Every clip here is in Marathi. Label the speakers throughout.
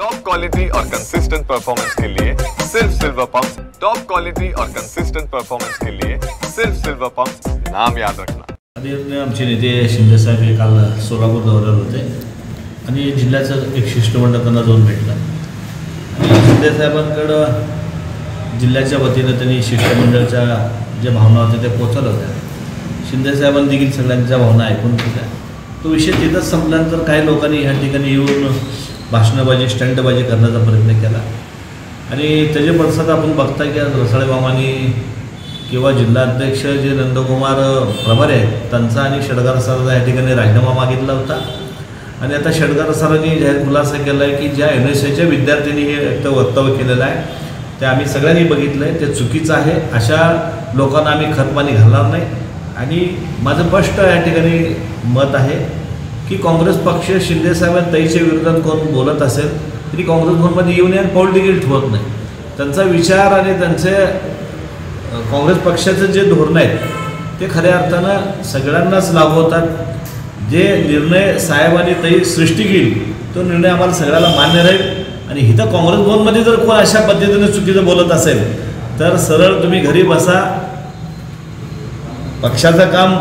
Speaker 1: टॉप क्वालिटी और कंसिस्टेंट परफॉर्मेंस के लिए सिर्फ सिल्वर पंप्स। टॉप क्वालिटी और कंसिस्टेंट परफॉर्मेंस के लिए सिर्फ सिल्वर पंप्स, नाम याद रखना।
Speaker 2: आमचे नेते शिंदे साहेब हे काल सोलापूर दौऱ्यावर होते आणि जिल्ह्याचं एक शिष्टमंडळ त्यांना जाऊन भेटलं आणि शिंदे साहेबांकडं जिल्ह्याच्या वतीनं त्यांनी शिष्टमंडळाच्या ज्या भावना होत्या त्या पोचवल्या होत्या। शिंदे साहेबांनी देखील सगळ्यांच्या भावना ऐकून घेतल्या। तो विषय तिथंच संपल्यानंतर काही लोकांनी ह्या ठिकाणी येऊन भाषणबाजी स्टंटबाजी करण्याचा प्रयत्न केला आणि त्याचे पडसाद आपण बघताय की आज रसाळे मामांनी किंवा जिल्हाध्यक्ष जे नंदकुमार प्रभारे आहेत त्यांचा आणि शेडगार सरांचा या ठिकाणी राजीनामा मागितला होता आणि आता शेडगार सरांनी जाहीर खुलासा केला आहे की ज्या NSAच्या विद्यार्थ्यांनी हे वक्तव्य केलेलं आहे ते आम्ही सगळ्यांनी बघितलं आहे, ते चुकीचं आहे। अशा लोकांना आम्ही खतपाणी घालणार नाही आणि माझं स्पष्ट या ठिकाणी मत आहे की काँग्रेस पक्ष शिंदे साहेब ताईच्या विरोधात कोण बोलत असेल तरी काँग्रेस भवनमध्ये येऊन या पाऊल देखील ठेवत नाही। त्यांचा विचार आणि त्यांचे काँग्रेस पक्षाचं जे धोरण आहेत ते खऱ्या अर्थानं सगळ्यांनाच लागू होतात। जे निर्णय साहेब आणि ताई सृष्टी घेईल तो निर्णय आम्हाला सगळ्याला मान्य राहील आणि इथं काँग्रेस भवनमध्ये जर कोण अशा पद्धतीने चुकीचं बोलत असेल तर सरळ तुम्ही घरी बसा। पक्षाचं काम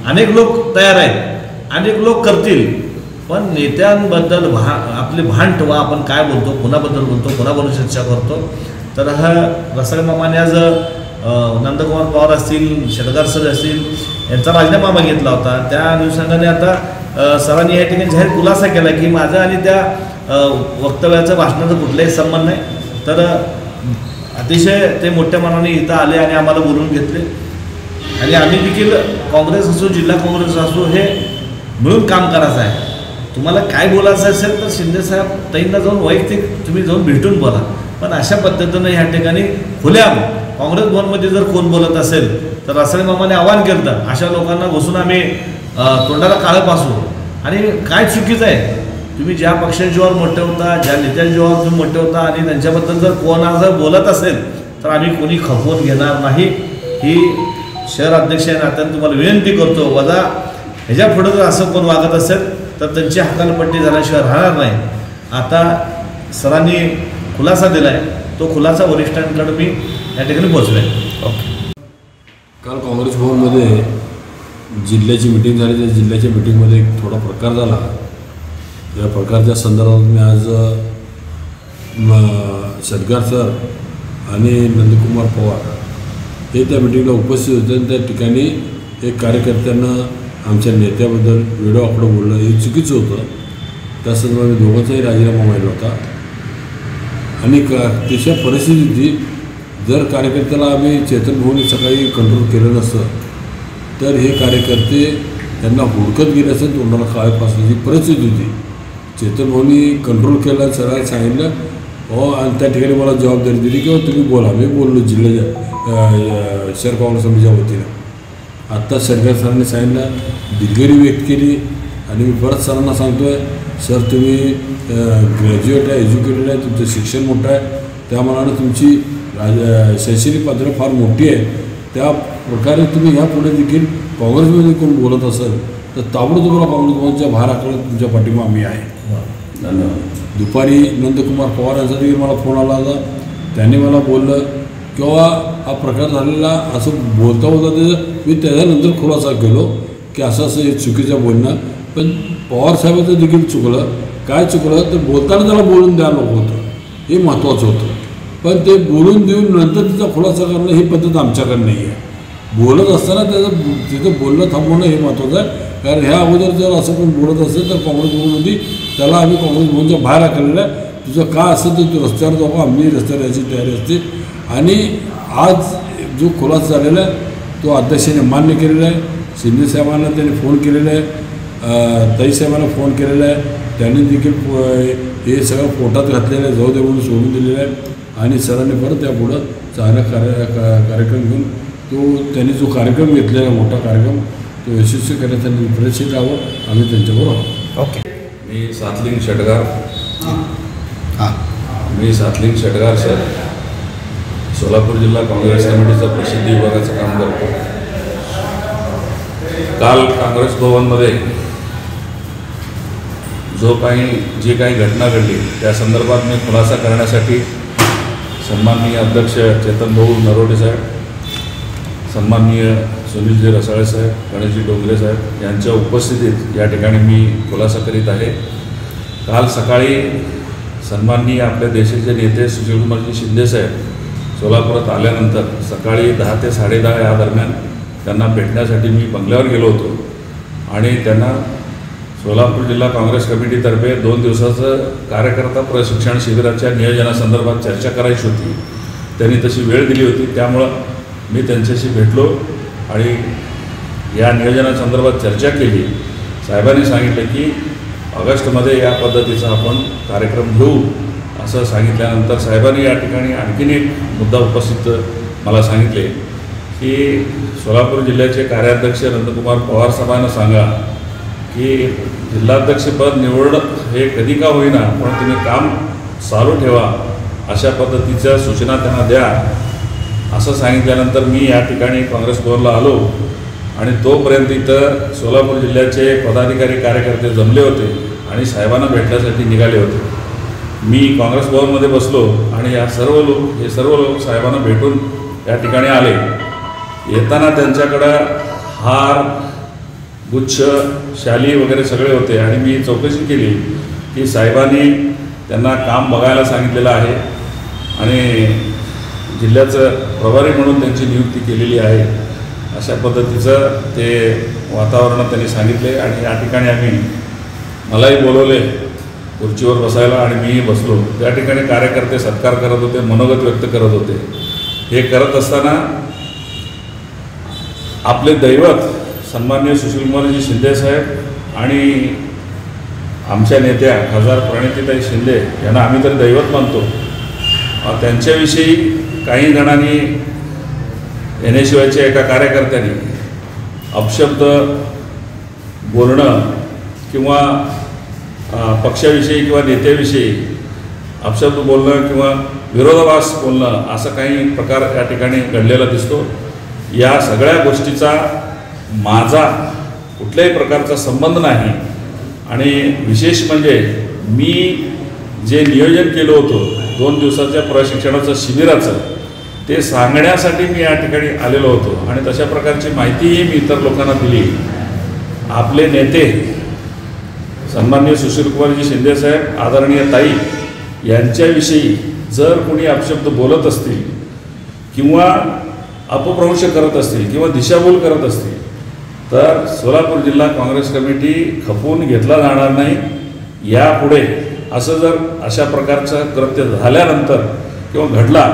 Speaker 2: अनेक लोक तयार आहेत, अनेक लोक करतील, पण नेत्यांबद्दल आपले भान ठेवा। आपण काय बोलतो, कोणाबद्दल बोलतो, कोणाबरोबर चर्चा करतो। तर हा रसाळे मामाने आज नंदकुमार पवार असतील, शेडगार सर असतील यांचा राजीनामा मागितला होता। त्या अनुषंगाने आता सरांनी या ठिकाणी जाहीर खुलासा केला की माझं आणि त्या वक्तव्याचं भाषणाचं कुठलाही संबंध नाही। तर अतिशय ते मोठ्या मनाने इथं आले आणि आम्हाला बोलवून घेतले आणि आम्ही देखील काँग्रेस असो, जिल्हा काँग्रेस असो, हे मिळून काम करायचं आहे। तुम्हाला काय बोलायचं असेल तर शिंदे साहेब ताईंना जाऊन वैयक्तिक तुम्ही जाऊन भेटून बोला, पण अशा पद्धतीनं ह्या ठिकाणी खुल्या काँग्रेस भवनमध्ये जर कोण बोलत असेल तर रसाळे मामाने आवाहन केलं अशा लोकांना बसून आम्ही तोंडाला काळं पासू। आणि काय चुकीचं आहे, तुम्ही ज्या पक्षाच्या जीवावर मोठे होता, ज्या नेत्याच्या जीवावर तुम्ही मोठे होता आणि त्यांच्याबद्दल जर कोणा जर बोलत असेल तर आम्ही कोणी खपवून घेणार नाही। ही शहर अध्यक्ष या नात्याने तुम्हाला विनंती करतो। वजा ह्याच्या पुढे जर असं कोण वागत असेल तर त्यांची हकालपट्टी झाल्याशिवाय राहणार नाही। आता सरांनी खुलासा दिला आहे, तो खुलासा वरिष्ठांकडे मी या ठिकाणी पोहोचलो आहे।
Speaker 3: काल काँग्रेस भवनमध्ये जिल्ह्याची मिटिंग झाली, त्या जिल्ह्याच्या मिटिंगमध्ये एक थोडा प्रकार झाला। या प्रकारच्या संदर्भात मी आज शेडगार सर आणि नंदकुमार पवार हे त्या मिटिंगला उपस्थित होते आणि त्या ठिकाणी एक कार्यकर्त्यांना आमच्या नेत्याबद्दल वेडोवाकडं बोलणं हे चुकीचं होतं। त्या संदर्भात मी दोघांचाही राजीनामा मागितला होता आणि तशा परिस्थितीत जर कार्यकर्त्याला आम्ही चेतन भाऊनी सकाळी कंट्रोल केलं नसतं तर हे कार्यकर्ते त्यांना हुडकत गेले असेल, तोंडाला काळे फासण्याची परिस्थिती होती। चेतन भाऊनी कंट्रोल केलं, सगळ्यांना सांगितलं हो आणि त्या ठिकाणी मला जबाबदारी दिली की तुम्ही बोला। मी बोललो जिल्ह्याच्या शहर काँग्रेस समितीच्या वतीनं। आत्ता शेडगार सरांनी सांगितलं, दिलगिरी व्यक्त केली आणि मी परत सरांना सांगतो आहे सर तुम्ही ग्रॅज्युएट आहे, एज्युकेटेड आहे, तुमचं शिक्षण मोठं आहे, त्या मानानं तुमची शैक्षणिक पातळी फार मोठी आहे। त्या प्रकारे तुम्ही ह्या पुढे देखील काँग्रेसमध्ये कोण बोलत असेल तर ताबडतोब तुम्हाला काँग्रेस भवनच्या बाहेर आकळत तुमच्या पाठिंबा आम्ही आहे। धन्यवाद। दुपारी नंदकुमार पवार यांचा देखील मला फोन आला होता, त्यांनी मला बोललं किंवा हा प्रकार झालेला असं बोलता होता मी त्याच्यानंतर खुलासा केलो की असं हे चुकीचं बोलणं, पण पवार साहेबांचं देखील चुकलं। काय चुकलं तर बोलताना त्याला बोलून द्यायला नको होतं, हे महत्त्वाचं होतं, पण ते बोलून देऊन नंतर तिचा खुलासा करणं ही पद्धत आमच्याकडे नाही आहे। बोलत असताना त्याचं तिथं बोलणं थांबवणं हे महत्त्वाचं आहे, कारण ह्या अगोदर जर असं कोण बोलत असेल तर काँग्रेस भवनमध्ये त्याला आम्ही काँग्रेस भवनच्या बाहेर हाकलेलं आहे। तुझं काय असेल तर तू रस्त्यावर जाऊ, आम्ही रस्त्यावर यायची तयारी असते। आणि आज जो खुलासा झालेला आहे तो अध्यक्षाने मान्य केलेला आहे। शिंदे साहेबांना त्यांनी फोन केलेला आहे, ताई साहेबांना फोन केलेला आहे, त्यांनी देखील हे सगळं पोटात घातलेलं आहे, जाऊ दे म्हणून सोडून दिलेलं आहे आणि सरांनी परत त्यापुढं चांगला कार्यक्रम घेऊन त्यांनी जो कार्यक्रम घेतलेला मोठा कार्यक्रम तो यशस्वी करण्यासाठी प्रयत्नशील राहावं, आम्ही त्यांच्याबरोबर आहोत।
Speaker 4: ओके। मी सातलिंग शेडगार सर, सोलापूर जिल्हा काँग्रेस कमिटीचं प्रसिद्धी विभागाचं काम करतो। काल काँग्रेस भवनमध्ये जी काही घटना घडली त्या संदर्भात मी खुलासा करण्यासाठी सन्माननीय अध्यक्ष चेतनभाऊ नरोटे साहेब, सन्माननीय सुनीलजी रसाळे साहेब, गणेशजी डोंगरे साहेब यांच्या उपस्थितीत या ठिकाणी मी खुलासा करीत आहे। काल सकाळी सन्माननीय आपल्या देशाचे नेते सुशीलकुमारजी शिंदे साहेब सोलापुरात आल्यानंतर सकाळी 10 ते 10:30 या दरम्यान त्यांना भेटण्यासाठी मी बंगल्यावर गेलो होतो आणि त्यांना सोलापूर जिल्हा काँग्रेस कमिटीतर्फे 2 दिवसाचं कार्यकर्ता प्रशिक्षण शिबिराच्या नियोजनासंदर्भात चर्चा करायची होती। त्यांनी तशी वेळ दिली होती, त्यामुळं मी त्यांच्याशी भेटलो आणि या नियोजनासंदर्भात चर्चा केली। साहेबांनी सांगितलं की ऑगस्टमध्ये या पद्धतीचा आपण कार्यक्रम घेऊ असं सांगितल्यानंतर साहेबांनी या ठिकाणी आणखीन एक मुद्दा उपस्थित मला सांगितले की सोलापूर जिल्ह्याचे कार्याध्यक्ष नंदकुमार पवार साहेबांना सांगा की जिल्हाध्यक्षपद निवड हे कधी का होईना पण तुम्ही काम चालू ठेवा, अशा पद्धतीच्या सूचना त्यांना द्या असं सांगितल्यानंतर मी या ठिकाणी काँग्रेस भवनला आलो आणि तोपर्यंत इथं सोलापूर जिल्ह्याचे पदाधिकारी कार्यकर्ते जमले होते आणि साहेबांना भेटण्यासाठी निघाले होते। मी काँग्रेस भवनमध्ये बसलो आणि हे सर्व लोक साहेबांना भेटून या ठिकाणी आले। येताना त्यांच्याकडं हार, गुच्छ, शाली वगैरे सगळे होते आणि मी चौकशी केली की साहेबांनी त्यांना काम बघायला सांगितलेलं आहे आणि जिल्ह्याचं प्रभारी म्हणून त्यांची नियुक्ती केलेली आहे, अशा पद्धतीचं ते वातावरणात त्यांनी सांगितले। आणि या ठिकाणी मलाही बोलवले खुर्चीवर बसायला आणि मीही बसलो। त्या ठिकाणी कार्यकर्ते सत्कार करत होते, मनोगत व्यक्त करत होते। हे करत असताना आपले दैवत सन्माननीय सुशीलकुमारजी शिंदे साहेब आणि आमच्या नेत्या खासदार प्रणितीताई शिंदे यांना आम्ही तर दैवत मानतो, त्यांच्याविषयी काही जणांनी NA-शिवायच्या एका कार्यकर्त्यांनी अपशब्द बोलणं किंवा पक्षाविषयी किंवा नेत्याविषयी अपशब्द बोलणं किंवा विरोधाभास बोलणं असं काही प्रकार या ठिकाणी घडलेला दिसतो। या सगळ्या गोष्टीचा माझा कुठल्याही प्रकारचा संबंध नाही आणि विशेष म्हणजे मी जे नियोजन केलं होतं 2 दिवसाच्या प्रशिक्षणाचं शिबिराचं ते सांगण्यासाठी मी या ठिकाणी आलेलो होतो आणि तशा प्रकारची माहितीही मी इतर लोकांना दिली। आपले नेते सन्माननीय सुशीलकुमारजी शिंदे साहेब, आदरणीय ताई यांच्याविषयी जर कोणी अपशब्द बोलत असतील किंवा अपभ्रंश करत असतील किंवा दिशाभूल करत असतील तर सोलापूर जिल्हा काँग्रेस कमिटी खपवून घेतला जाणार नाही। यापुढे असं जर अशा प्रकारचं कृत्य झाल्यानंतर किंवा घडला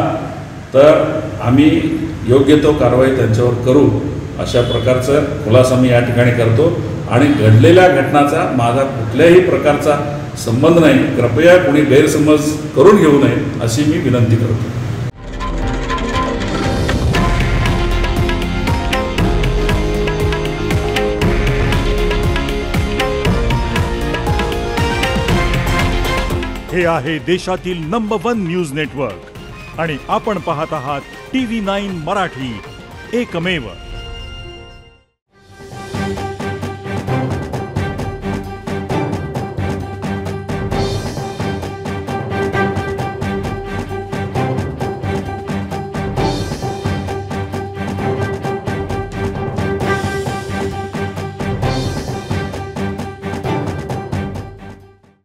Speaker 4: तर आम्ही योग्य तो कारवाई त्यांच्यावर करू, अशा प्रकारचं खुलासा मी या ठिकाणी करतो आणि घडलेल्या घटनाचा माझा कुठल्याही प्रकारचा संबंध नाही। कृपया कोणी गैरसमज करून घेऊ नये अशी मी विनंती करतो।
Speaker 5: हे आहे देशातील नंबर 1 न्यूज नेटवर्क आणि आपण पाहत आहात TV9 मराठी, एकमेव।